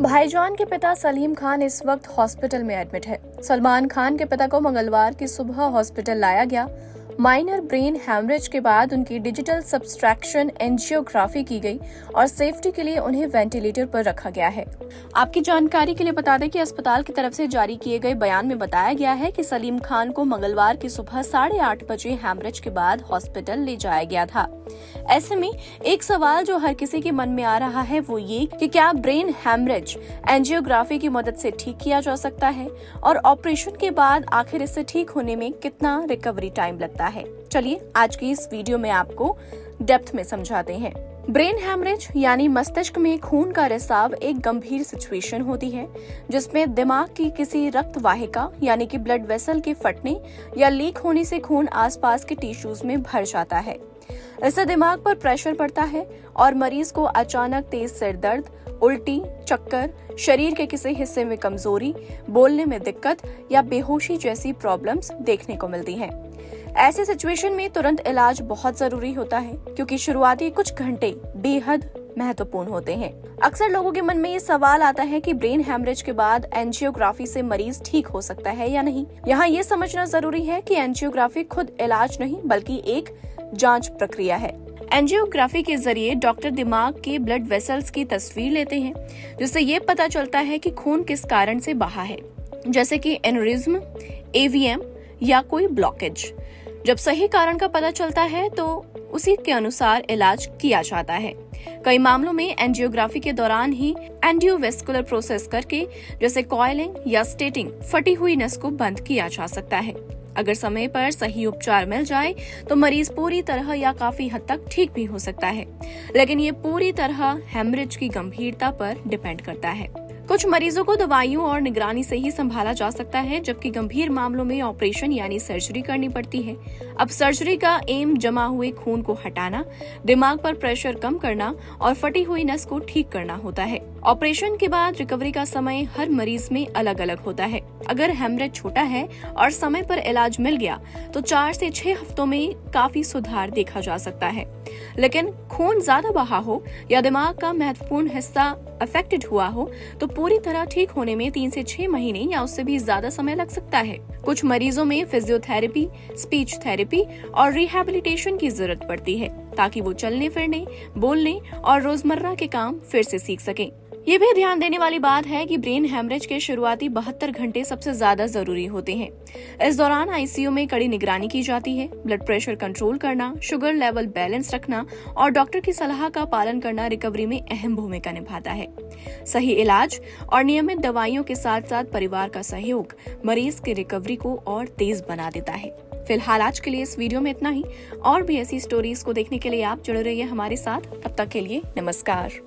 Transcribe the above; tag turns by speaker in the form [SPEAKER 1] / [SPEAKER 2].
[SPEAKER 1] भाईजान के पिता सलीम खान इस वक्त हॉस्पिटल में एडमिट है। सलमान खान के पिता को मंगलवार की सुबह हॉस्पिटल लाया गया। माइनर ब्रेन हैमरेज के बाद उनकी डिजिटल सब्सट्रैक्शन एंजियोग्राफी की गई और सेफ्टी के लिए उन्हें वेंटिलेटर पर रखा गया है। आपकी जानकारी के लिए बता दें कि अस्पताल की तरफ से जारी किए गए बयान में बताया गया है कि सलीम खान को मंगलवार की सुबह 8:30 बजे हैमरेज के बाद हॉस्पिटल ले जाया गया था। ऐसे में एक सवाल जो हर किसी के मन में आ रहा है वो ये कि क्या ब्रेन हैमरेज एंजियोग्राफी की मदद से ठीक किया जा सकता है और ऑपरेशन के बाद आखिर इससे ठीक होने में कितना रिकवरी टाइम लगता है। चलिए आज की इस वीडियो में आपको डेप्थ में समझाते हैं। ब्रेन हैमरेज यानी मस्तिष्क में खून का रिसाव एक गंभीर सिचुएशन होती है जिसमें दिमाग की किसी रक्त वाहिका यानी कि ब्लड वेसल के फटने या लीक होने से खून आसपास के टिश्यूज में भर जाता है। इससे दिमाग पर प्रेशर पड़ता है और मरीज को अचानक तेज सिर दर्द, उल्टी, चक्कर, शरीर के किसी हिस्से में कमजोरी, बोलने में दिक्कत या बेहोशी जैसी प्रॉब्लम्स देखने को मिलती हैं। ऐसे सिचुएशन में तुरंत इलाज बहुत जरूरी होता है क्योंकि शुरुआती कुछ घंटे बेहद महत्वपूर्ण होते हैं। अक्सर लोगों के मन में ये सवाल आता है कि ब्रेन हैमरेज के बाद एंजियोग्राफी से मरीज ठीक हो सकता है या नहीं। यहाँ ये समझना जरूरी है कि एंजियोग्राफी खुद इलाज नहीं बल्कि एक जांच प्रक्रिया है। एंजियोग्राफी के जरिए डॉक्टर दिमाग के ब्लड वेसल्स की तस्वीर लेते हैं जिससे ये पता चलता है कि खून किस कारण से बहा है, जैसे कि एनेरिज्म, एवीएम या कोई ब्लॉकेज। जब सही कारण का पता चलता है तो उसी के अनुसार इलाज किया जाता है। कई मामलों में एंजियोग्राफी के दौरान ही एंजियोवेस्कुलर प्रोसेस करके जैसे कॉइलिंग या स्टेटिंग फटी हुई नस को बंद किया जा सकता है। अगर समय पर सही उपचार मिल जाए तो मरीज पूरी तरह या काफी हद तक ठीक भी हो सकता है, लेकिन ये पूरी तरह हेमरेज की गंभीरता पर डिपेंड करता है। कुछ मरीजों को दवाइयों और निगरानी से ही संभाला जा सकता है, जबकि गंभीर मामलों में ऑपरेशन यानी सर्जरी करनी पड़ती है। अब सर्जरी का एम जमा हुए खून को हटाना, दिमाग पर प्रेशर कम करना और फटी हुई नस को ठीक करना होता है। ऑपरेशन के बाद रिकवरी का समय हर मरीज में अलग अलग होता है। अगर हेमरेज छोटा है और समय पर इलाज मिल गया तो 4 से 6 हफ्तों में काफी सुधार देखा जा सकता है, लेकिन खून ज्यादा बहा हो या दिमाग का महत्वपूर्ण हिस्सा अफेक्टेड हुआ हो तो पूरी तरह ठीक होने में 3 से 6 महीने या उससे भी ज्यादा समय लग सकता है। कुछ मरीजों में फिजियोथेरेपी, स्पीच थेरेपी और रिहैबिलिटेशन की जरूरत पड़ती है ताकि वो चलने फिरने, बोलने और रोजमर्रा के काम फिर से सीख सकें। ये भी ध्यान देने वाली बात है कि ब्रेन हैमरेज के शुरुआती 72 घंटे सबसे ज्यादा जरूरी होते हैं। इस दौरान आईसीयू में कड़ी निगरानी की जाती है। ब्लड प्रेशर कंट्रोल करना, शुगर लेवल बैलेंस रखना और डॉक्टर की सलाह का पालन करना रिकवरी में अहम भूमिका निभाता है। सही इलाज और नियमित दवाइयों के साथ साथ परिवार का सहयोग मरीज की रिकवरी को और तेज बना देता है। फिलहाल आज के लिए इस वीडियो में इतना ही। और भी ऐसी स्टोरीज को देखने के लिए आप जुड़े रहिए हमारे साथ। तब तक के लिए नमस्कार।